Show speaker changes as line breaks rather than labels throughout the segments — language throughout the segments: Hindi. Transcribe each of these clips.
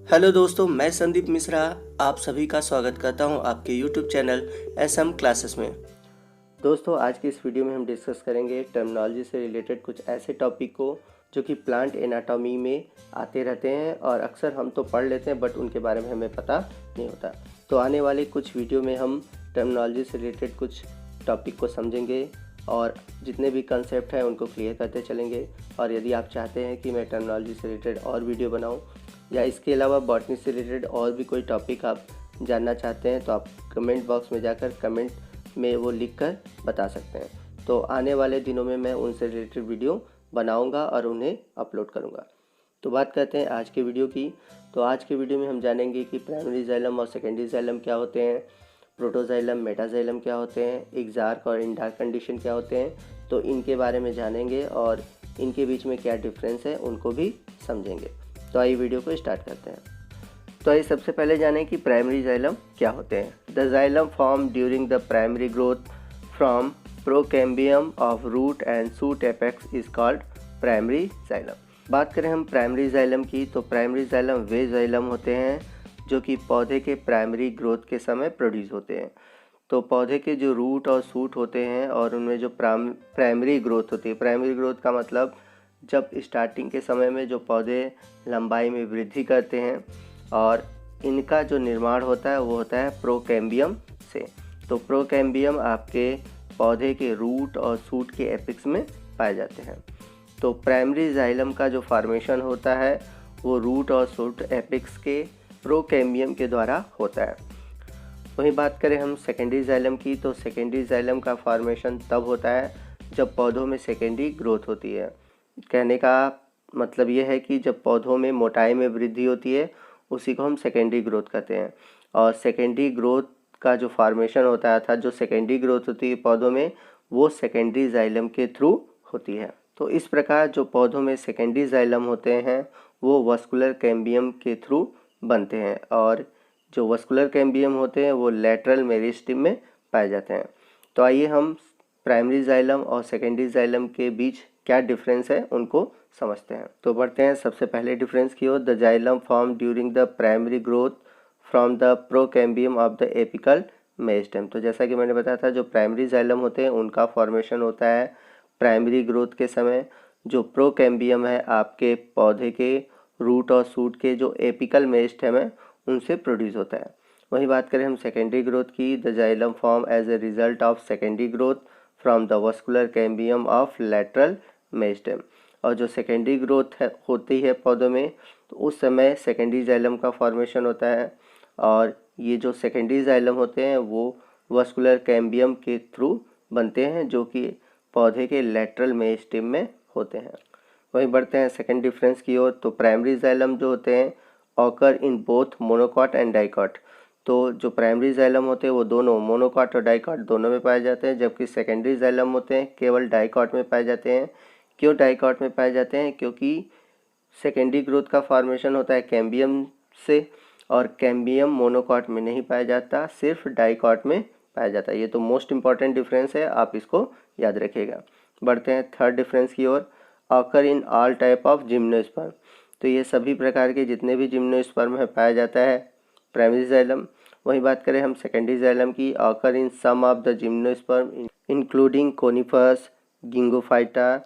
हेलो दोस्तों, मैं संदीप मिश्रा आप सभी का स्वागत करता हूं आपके यूट्यूब चैनल एसएम क्लासेस में। दोस्तों, आज की इस वीडियो में हम डिस्कस करेंगे टर्मिनोलॉजी से रिलेटेड कुछ ऐसे टॉपिक को जो कि प्लांट एनाटॉमी में आते रहते हैं और अक्सर हम तो पढ़ लेते हैं बट उनके बारे में हमें पता नहीं होता। तो आने वाले कुछ वीडियो में हम टर्मिनोलॉजी से रिलेटेड कुछ टॉपिक को समझेंगे और जितने भी कंसेप्ट हैं उनको क्लियर करते चलेंगे। और यदि आप चाहते हैं कि मैं टर्मिनोलॉजी से रिलेटेड और वीडियो बनाऊं या इसके अलावा बॉटनी से रिलेटेड और भी कोई टॉपिक आप जानना चाहते हैं तो आप कमेंट बॉक्स में जाकर कमेंट में वो लिख कर बता सकते हैं। तो आने वाले दिनों में मैं उनसे रिलेटेड वीडियो बनाऊंगा और उन्हें अपलोड करूंगा। तो बात करते हैं आज के वीडियो की। तो आज के वीडियो में हम जानेंगे कि प्राइमरी जाइलम और सेकेंडरी जाइलम क्या होते हैं, प्रोटोजाइलम मेटाजाइलम क्या होते हैं, एक्सार्क और इंडार्क कंडीशन क्या होते हैं। तो इनके बारे में जानेंगे और इनके बीच में क्या डिफरेंस है उनको भी समझेंगे। तो आइए वीडियो को स्टार्ट करते हैं। तो आइए सबसे पहले जानें कि प्राइमरी जाइलम क्या होते हैं। The xylem form during the primary growth from procambium of root and shoot apex is called primary xylem. बात करें हम प्राइमरी जाइलम की, तो प्राइमरी जाइलम वे जाइलम होते हैं जो कि पौधे के प्राइमरी ग्रोथ के समय प्रोड्यूस होते हैं। तो पौधे के जो रूट और शूट होते हैं और उनमें जो प्राइमरी ग्रोथ होती है, प्राइमरी ग्रोथ का मतलब जब स्टार्टिंग के समय में जो पौधे लंबाई में वृद्धि करते हैं और इनका जो निर्माण होता है वो होता है प्रोकैम्बियम से। तो प्रोकैम्बियम आपके पौधे के रूट और शूट के एपिक्स में पाए जाते हैं। तो प्राइमरी जाइलम का जो फॉर्मेशन होता है वो रूट और शूट एपिक्स के प्रोकैम्बियम के द्वारा होता है। वहीं बात करें हम सेकेंडरी जाइलम की, तो सेकेंडरी जाइलम का फॉर्मेशन तब होता है जब पौधों में सेकेंडरी ग्रोथ होती है। कहने का मतलब ये है कि जब पौधों में मोटाई में वृद्धि होती है उसी को हम सेकेंडरी ग्रोथ कहते हैं। और सेकेंडरी ग्रोथ का जो फॉर्मेशन होता है अर्थात जो सेकेंडरी ग्रोथ होती है पौधों में वो सेकेंडरी जाइलम के थ्रू होती है। तो इस प्रकार जो पौधों में सेकेंडरी जाइलम होते हैं वो वस्कुलर कैम्बियम के थ्रू बनते हैं और जो वस्कुलर कैम्बियम होते हैं वो लैटरल मेरिस्टेम में पाए जाते हैं। तो आइए हम प्राइमरी जाइलम और सेकेंडरी जाइलम के बीच क्या डिफरेंस है उनको समझते हैं। तो बढ़ते हैं सबसे पहले डिफरेंस की ओर। The xylem form during the primary growth from the procambium of the apical meristem. तो जैसा कि मैंने बताया था जो प्राइमरी जाइलम होते हैं उनका फॉर्मेशन होता है प्राइमरी ग्रोथ के समय। जो प्रोकैम्बियम है आपके पौधे के रूट और शूट के जो एपिकल मेरिस्टेम है उनसे प्रोड्यूस होता है। वहीं बात करें हम सेकेंडरी ग्रोथ की, the xylem form as a result of secondary growth from the vascular cambium of lateral meristem. और जो सेकेंडरी ग्रोथ है होती है पौधों में तो उस समय सेकेंडरी जाइलम का फॉर्मेशन होता है और ये जो सेकेंडरी जाइलम होते हैं वो वस्कुलर कैम्बियम के थ्रू बनते हैं जो कि पौधे के लैटरल मेरिस्टेम में होते हैं। वहीं बढ़ते हैं सेकेंड डिफरेंस की ओर। तो प्राइमरी जाइलम जो होते हैं occur in both monocot and dicot. तो जो प्राइमरी जाइलम होते हैं वो दोनों मोनोकॉट और डाइकॉट दोनों में पाए जाते हैं, जबकि सेकेंडरी जाइलम होते हैं केवल डाइकॉट में पाए जाते हैं। क्यों डाइकॉट में पाए जाते हैं? क्योंकि सेकेंडरी ग्रोथ का फॉर्मेशन होता है कैम्बियम से और कैम्बियम मोनोकॉट में नहीं पाया जाता, सिर्फ डाइकॉट में पाया जाता है। ये तो मोस्ट इंपॉर्टेंट डिफरेंस है, आप इसको याद रखिएगा। बढ़ते हैं थर्ड डिफरेंस की ओर। Occur in all type of gymnosperm. तो ये सभी प्रकार के जितने भी जिम्नोस्पर्म है पाया जाता है प्राइमरी जाइलम। वहीं बात करें हम सेकेंडरी जाइलम की, occur in some of the gymnosperm including conifers, ginkgophyta,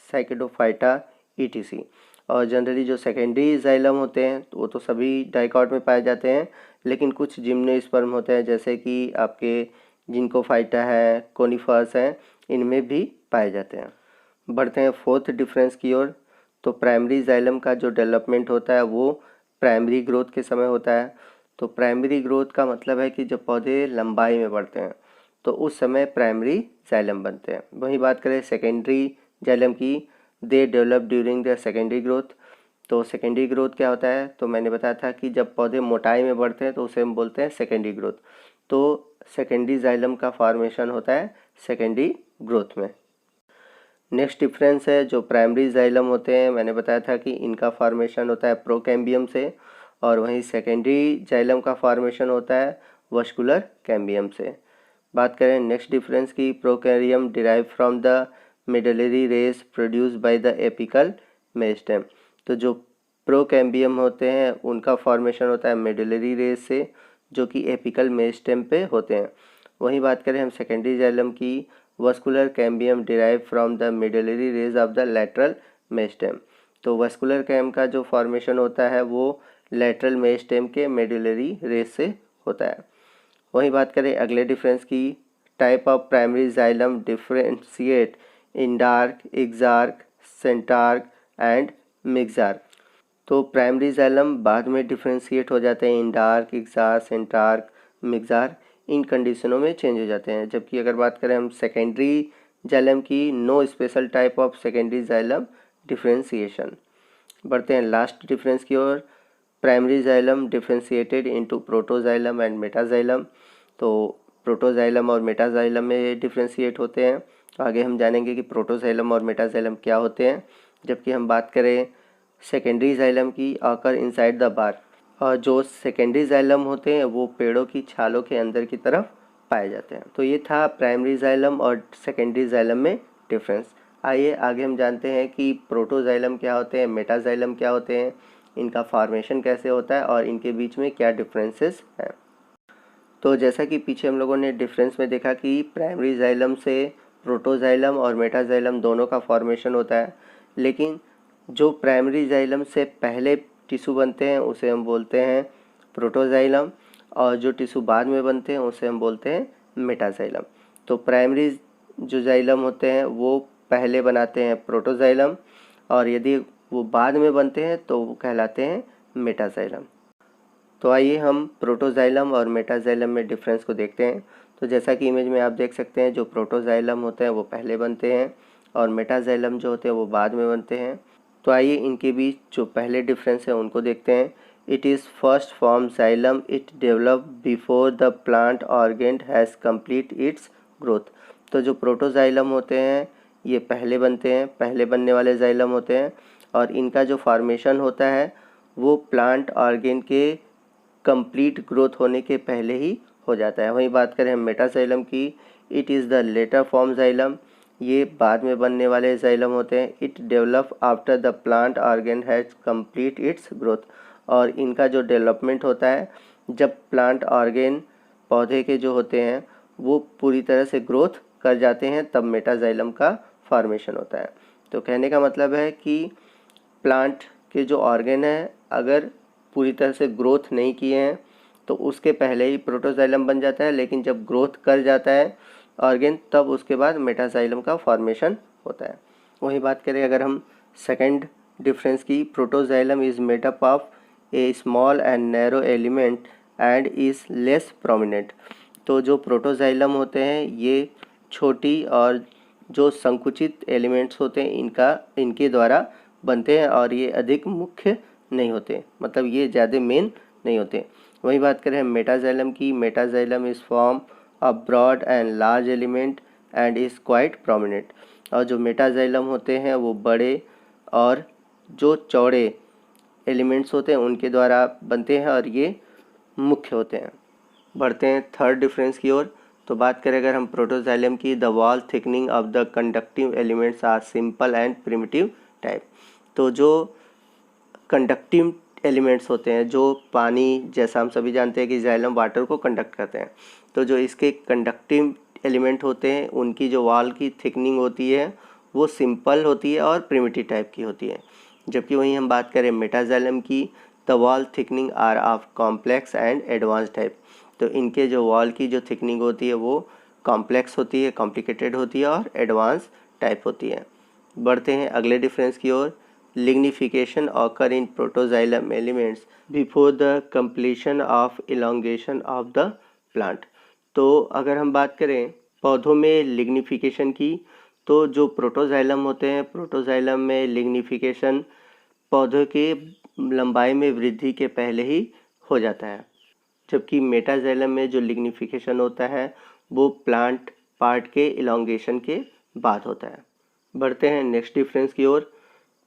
cycadophyta etc. और जनरली जो सेकेंडरी जाइलम होते हैं तो वो तो सभी डाइकॉट में पाए जाते हैं, लेकिन कुछ जिम्नोस्पर्म होते हैं जैसे कि आपके जिंकोफाइटा है, कोनिफर्स हैं, इनमें भी पाए जाते हैं। बढ़ते हैं फोर्थ डिफरेंस की ओर। तो प्राइमरी जाइलम का जो डेवलपमेंट होता है वो प्राइमरी ग्रोथ के समय होता है। तो प्राइमरी ग्रोथ का मतलब है कि जब पौधे लंबाई में बढ़ते हैं तो उस समय प्राइमरी जाइलम बनते हैं। वहीं बात करें सेकेंडरी जाइलम की, they develop during the secondary growth. तो सेकेंडरी ग्रोथ क्या होता है? तो मैंने बताया था कि जब पौधे मोटाई में बढ़ते हैं तो उसे हम बोलते हैं सेकेंडरी ग्रोथ। तो सेकेंडरी जाइलम का फॉर्मेशन होता है सेकेंडरी ग्रोथ में। नेक्स्ट डिफरेंस है जो प्राइमरी जाइलम होते हैं, मैंने बताया था कि इनका फॉर्मेशन होता है प्रोकैम्बियम से और वहीं सेकेंडरी जाइलम का फॉर्मेशन होता है वस्कुलर कैम्बियम से। बात करें नेक्स्ट डिफरेंस की, procambium derive from the medullary rays produce by the apical meristem. तो जो प्रोकैम्बियम होते हैं उनका फॉर्मेशन होता है मेडुलरी रेस से, जो कि एपिकल मेरिस्टेम पे होते हैं। वहीं बात करें हम सेकेंडरी जाइलम की, vascular cambium derive from the medullary rays of the lateral meristem. तो वस्कुलर कैम का जो फॉर्मेशन होता है वो लैटरल मेरिस्टेम के मेडुलरी रेस से होता है। वहीं बात करें अगले डिफरेंस की, type of primary xylem differentiate endarch, exarch, centarch and mesarch. तो प्राइमरी जाइलम बाद में डिफ्रेंशिएट हो जाते हैं इन डार्क, एक्सार्क, सेंटार्क, मिक्सार्क, इन कंडीशनों में चेंज हो जाते हैं। जबकि अगर बात करें हम सेकेंडरी जाइलम की, no special type of secondary xylem differentiation. बढ़ते हैं लास्ट डिफरेंस की ओर, primary xylem differentiated into protoxylem and metaxylem. तो प्रोटोजाइलम और मेटाजाइलम में डिफ्रेंशिएट होते हैं। तो आगे हम जानेंगे कि प्रोटोजाइलम और मेटाजाइलम क्या होते हैं। जबकि हम बात करें सेकेंडरी जाइलम की, ऑकर इनसाइड द बार, और जो सेकेंडरी जाइलम होते हैं वो पेड़ों की छालों के अंदर की तरफ पाए जाते हैं। तो ये था प्राइमरी जाइलम और सेकेंडरी जाइलम में डिफरेंस। आइए आगे हम जानते हैं कि प्रोटोजाइलम क्या होते हैं, मेटाजाइलम क्या होते हैं, इनका फॉर्मेशन कैसे होता है और इनके बीच में क्या डिफरेंसेस हैं। तो जैसा कि पीछे हम लोगों ने डिफरेंस में देखा कि प्राइमरी जाइलम से प्रोटोजाइलम और मेटाजाइलम दोनों का फॉर्मेशन होता है, लेकिन जो प्राइमरी जाइलम से पहले टिश्यू बनते हैं उसे हम बोलते हैं प्रोटोजाइलम, और जो टिश्यू बाद में बनते हैं उसे हम बोलते हैं मेटाजाइलम। तो प्राइमरी जो जाइलम होते हैं वो पहले बनाते हैं प्रोटोजाइलम, और यदि वो बाद में बनते हैं तो वो कहलाते हैं मेटाजाइलम। तो आइए हम प्रोटोजाइलम और मेटाजाइलम में डिफरेंस को देखते हैं। तो जैसा कि इमेज में आप देख सकते हैं, जो प्रोटोजाइलम होते हैं वो पहले बनते हैं और मेटाजाइलम जो होते हैं वो बाद में बनते हैं। तो आइए इनके बीच जो पहले डिफरेंस है उनको देखते हैं। It is first form xylem, it develop before the plant organ has complete its growth. तो जो प्रोटोजाइलम होते हैं ये पहले बनते हैं, पहले बनने वाले जाइलम होते हैं, और इनका जो फॉर्मेशन होता है वो प्लांट ऑर्गेन के कंप्लीट ग्रोथ होने के पहले ही हो जाता है। वहीं बात करें हम मेटाजाइलम की, it is the later form xylem, ये बाद में बनने वाले जाइलम होते हैं। It develop after the plant organ has complete its growth, और इनका जो डेवलपमेंट होता है जब प्लांट ऑर्गेन पौधे के जो होते हैं वो पूरी तरह से ग्रोथ कर जाते हैं, तब मेटाजाइलम का फॉर्मेशन होता है। तो कहने का मतलब है कि प्लांट के जो ऑर्गेन हैं अगर पूरी तरह से ग्रोथ नहीं किए हैं तो उसके पहले ही प्रोटोजाइलम बन जाता है, लेकिन जब ग्रोथ कर जाता है ऑर्गेन तब उसके बाद मेटाजाइलम का फॉर्मेशन होता है। वही बात करें अगर हम सेकंड डिफरेंस की, protoxylem is made up of A small and narrow element and is less prominent. तो जो प्रोटोजाइलम होते हैं ये छोटी और जो संकुचित एलिमेंट्स होते हैं इनके द्वारा बनते हैं, और ये अधिक मुख्य नहीं होते, मतलब ये ज़्यादा मेन नहीं होते। वही बात करें हम मेटाजाइलम की, metaxylem is form a broad and large element and is quite prominent. और जो मेटाजाइलम होते हैं वो बड़े और जो चौड़े एलिमेंट्स होते हैं उनके द्वारा बनते हैं और ये मुख्य होते हैं। बढ़ते हैं थर्ड डिफरेंस की ओर। तो बात करें अगर हम प्रोटोजाइलम की, the wall thickening of the conductive elements are simple and primitive type. तो जो कंडक्टिव एलिमेंट्स होते हैं, जो पानी, जैसा हम सभी जानते हैं कि जाइलम वाटर को कंडक्ट करते हैं, तो जो इसके कंडक्टिव एलिमेंट होते हैं उनकी जो वॉल की थिकनिंग होती है वो सिंपल होती है और प्रिमिटिव टाइप की होती है। जबकि वहीं हम बात करें मेटाजाइलम की, the wall thickening are of complex and advance type. तो इनके जो वॉल की जो थिकनिंग होती है वो कॉम्प्लेक्स होती है, कॉम्प्लिकेटेड होती है और एडवांस टाइप होती है। बढ़ते हैं अगले डिफरेंस की ओर। Lignification occur in protoxylem elements before the completion of elongation of the plant. तो अगर हम बात करें पौधों में लिग्निफिकेशन की, तो जो प्रोटोजाइलम होते हैं, प्रोटोजाइलम में लिग्निफिकेशन पौधों के लंबाई में वृद्धि के पहले ही हो जाता है, जबकि मेटाजाइलम में जो लिग्निफिकेशन होता है वो प्लांट पार्ट के इलोंगेशन के बाद होता है। बढ़ते हैं नेक्स्ट डिफरेंस की ओर।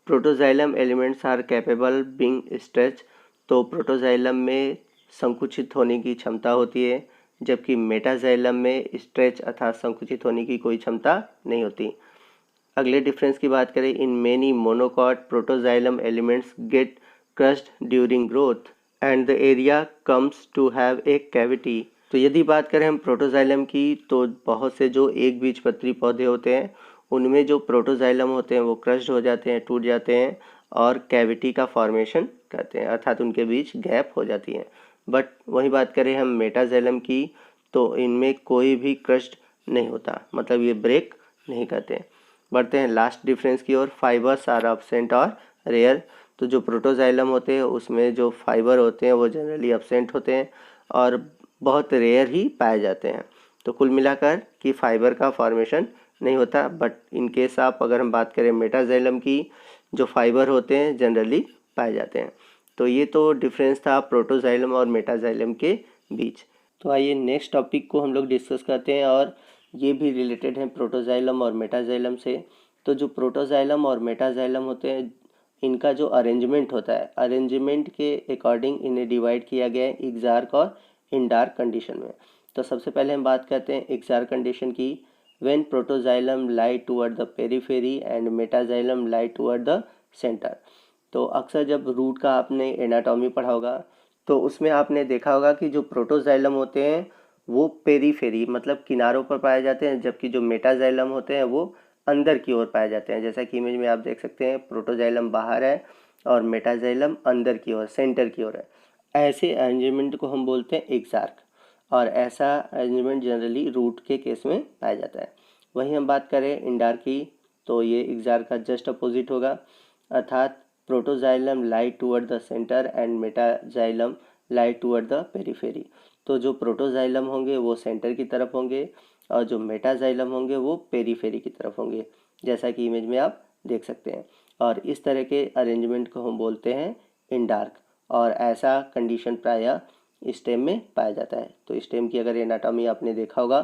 Protoxylem elements are capable being stretch. तो प्रोटोजाइलम में संकुचित होने की क्षमता होती है, जबकि मेटाजाइलम में स्ट्रेच अर्थात संकुचित होने की कोई क्षमता नहीं होती। अगले डिफरेंस की बात करें, in many monocot protoxylem elements get crushed during growth and the area comes to have a cavity। तो यदि बात करें हम प्रोटोजाइलम की, तो बहुत से जो एक बीजपत्री पौधे होते हैं उनमें जो प्रोटोजाइलम होते हैं वो क्रश्ड हो जाते हैं, टूट जाते हैं और कैविटी का फॉर्मेशन करते हैं, अर्थात उनके बीच गैप हो जाती हैं। बट वही बात करें हम मेटाजाइलम की, तो इनमें कोई भी क्रश्ड नहीं होता, मतलब ये ब्रेक नहीं करते। बढ़ते हैं लास्ट डिफरेंस की ओर, फाइबर्स आर एब्सेंट और रेयर। तो जो प्रोटोजाइलम होते हैं उसमें जो फाइबर होते हैं वो जनरली एब्सेंट होते हैं और बहुत रेयर ही पाए जाते हैं। तो कुल मिलाकर कि फाइबर का फॉर्मेशन नहीं होता, बट इन केस आप अगर हम बात करें मेटाजाइलम की, जो फाइबर होते हैं जनरली पाए जाते हैं। तो ये तो डिफरेंस था प्रोटोजाइलम और मेटाजाइलम के बीच। तो आइए नेक्स्ट टॉपिक को हम लोग डिस्कस करते हैं और ये भी रिलेटेड है प्रोटोजाइलम और मेटाजाइलम से। तो जो प्रोटोजाइलम और मेटाजाइलम होते हैं इनका जो अरेंजमेंट होता है, अरेंजमेंट के अकॉर्डिंग इन्हें डिवाइड किया गया है एक्सार्क और इंडार्क कंडीशन में। तो सबसे पहले हम बात करते हैं एक्सार्क कंडीशन की। When protoxylem lie toward the periphery and metaxylem lie toward the centre. तो अक्सर जब रूट का आपने एनाटॉमी पढ़ा होगा तो उसमें आपने देखा होगा कि जो प्रोटोजाइलम होते हैं वो पेरीफेरी मतलब किनारों पर पाए जाते हैं, जबकि जो मेटाजाइलम होते हैं वो अंदर की ओर पाए जाते हैं। जैसा कि इमेज में आप देख सकते हैं, प्रोटोजाइलम बाहर है और मेटाजाइलम अंदर की ओर, सेंटर की ओर है। ऐसे अरेंजमेंट को हम बोलते हैं एक्सार्क, और ऐसा अरेंजमेंट जनरली रूट के केस में पाया जाता है। वहीं हम बात करें इंडार्क की, तो ये एक्सार्क का जस्ट अपोजिट होगा, अर्थात protoxylem lie toward the centre and metaxylem lie toward the periphery. तो जो प्रोटोजाइलम होंगे वो सेंटर की तरफ होंगे और जो मेटाजाइलम होंगे वो पेरीफेरी की तरफ होंगे, जैसा कि इमेज में आप देख सकते हैं। और इस तरह के अरेंजमेंट को हम बोलते हैं इंडार्क, और ऐसा कंडीशन प्रायः स्टेम में पाया जाता है। तो स्टेम की अगर एनाटॉमी आपने देखा होगा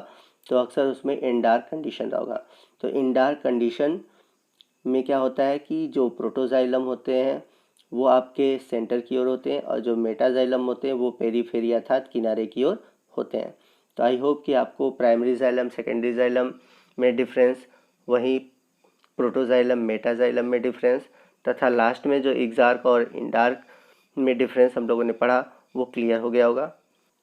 तो अक्सर उसमें इंडार्क कंडीशन रहा होगा। तो इंडार्क कंडीशन में क्या होता है कि जो प्रोटोजाइलम होते हैं वो आपके सेंटर की ओर होते हैं और जो मेटाजाइलम होते हैं वो पेरीफेरी अर्थात किनारे की ओर होते हैं। तो आई होप कि आपको प्राइमरी जाइलम सेकेंडरी जाइलम में डिफरेंस, वहीं प्रोटोजाइलम मेटाजाइलम में डिफरेंस, तथा लास्ट में जो एक्सार्क और इंडार्क में डिफरेंस हम लोगों ने पढ़ा वो क्लियर हो गया होगा।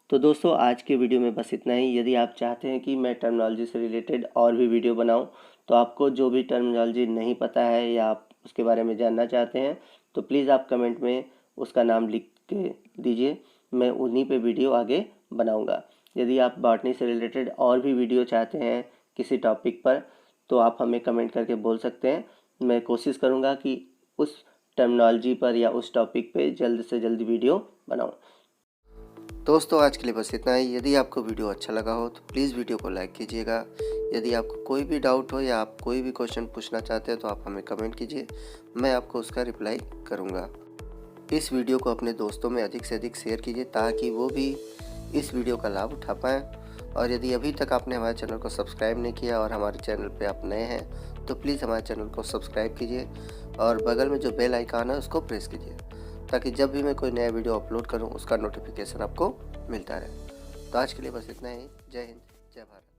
तो दोस्तों आज के वीडियो में बस इतना ही। यदि आप चाहते हैं कि मैं टर्मिनोलॉजी से रिलेटेड और भी वीडियो बनाऊं, तो आपको जो भी टर्मिनोलॉजी नहीं पता है या आप उसके बारे में जानना चाहते हैं तो प्लीज़ आप कमेंट में उसका नाम लिख के दीजिए, मैं उन्हीं पे वीडियो आगे बनाऊंगा। यदि आप बॉटनी से रिलेटेड और भी वीडियो चाहते हैं किसी टॉपिक पर तो आप हमें कमेंट करके बोल सकते हैं। मैं कोशिश करूँगा कि उस टर्मिनोलॉजी पर या उस टॉपिक पे जल्द से जल्द वीडियो बनाऊँ। दोस्तों आज के लिए बस इतना ही। यदि आपको वीडियो अच्छा लगा हो तो प्लीज़ वीडियो को लाइक कीजिएगा। यदि आपको कोई भी डाउट हो या आप कोई भी क्वेश्चन पूछना चाहते हैं तो आप हमें कमेंट कीजिए, मैं आपको उसका रिप्लाई करूँगा। इस वीडियो को अपने दोस्तों में अधिक से अधिक शेयर कीजिए ताकि वो भी इस वीडियो का लाभ उठा पाएँ। और यदि अभी तक आपने हमारे चैनल को सब्सक्राइब नहीं किया और हमारे चैनल पर आप नए हैं तो प्लीज़ हमारे चैनल को सब्सक्राइब कीजिए और बगल में जो बेल आइकन है उसको प्रेस कीजिए ताकि जब भी मैं कोई नया वीडियो अपलोड करूं उसका नोटिफिकेशन आपको मिलता रहे। तो आज के लिए बस इतना ही। जय हिंद, जय भारत।